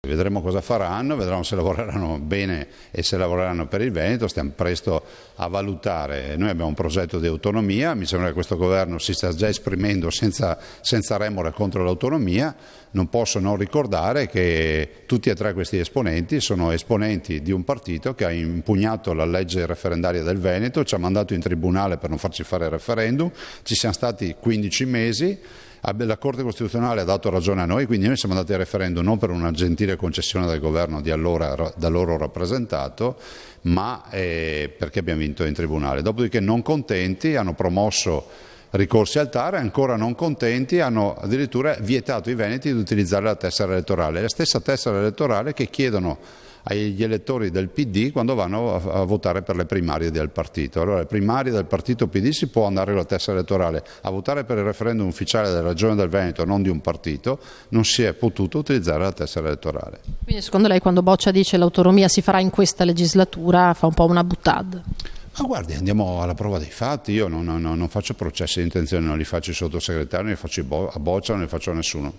Vedremo cosa faranno, vedremo se lavoreranno bene e se lavoreranno per il Veneto, stiamo presto a valutare. Noi abbiamo un progetto di autonomia, mi sembra che questo governo si sta già esprimendo senza remore contro l'autonomia. Non posso non ricordare che tutti e tre questi esponenti sono esponenti di un partito che ha impugnato la legge referendaria del Veneto, ci ha mandato in tribunale per non farci fare il referendum, ci siamo stati 15 mesi. La Corte Costituzionale ha dato ragione a noi, quindi noi siamo andati al referendum non per una gentile concessione del governo di allora da loro rappresentato, ma perché abbiamo vinto in tribunale. Dopodiché, non contenti, hanno promosso ricorsi al TAR, e ancora non contenti hanno addirittura vietato ai veneti di utilizzare la tessera elettorale, la stessa tessera elettorale che chiedono agli elettori del PD quando vanno a votare per le primarie del partito. Allora, le primarie del partito PD si può andare con la tessera elettorale, a votare per il referendum ufficiale della Regione del Veneto, non di un partito, non si è potuto utilizzare la tessera elettorale. Quindi secondo lei, quando Boccia dice l'autonomia si farà in questa legislatura, fa un po' una buttad? Ma guardi, andiamo alla prova dei fatti. Io non faccio processi di intenzione, non li faccio ai sottosegretari, non li faccio a Boccia, non li faccio a nessuno.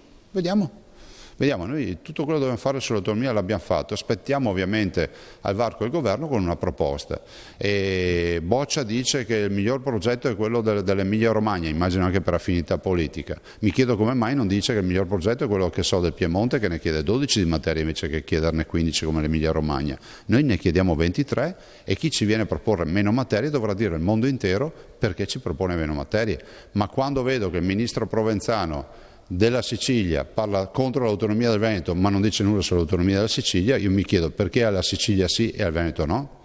Vediamo, noi tutto quello che dobbiamo fare sull'autonomia l'abbiamo fatto, aspettiamo ovviamente al varco del governo con una proposta. E Boccia dice che il miglior progetto è quello dell'Emilia Romagna, immagino anche per affinità politica. Mi chiedo come mai non dice che il miglior progetto è quello che so del Piemonte, che ne chiede 12 di materie invece che chiederne 15 come l'Emilia Romagna. Noi ne chiediamo 23 e chi ci viene a proporre meno materie dovrà dire al mondo intero perché ci propone meno materie. Ma quando vedo che il ministro Provenzano della Sicilia parla contro l'autonomia del Veneto ma non dice nulla sull'autonomia della Sicilia, io mi chiedo perché alla Sicilia sì e al Veneto no?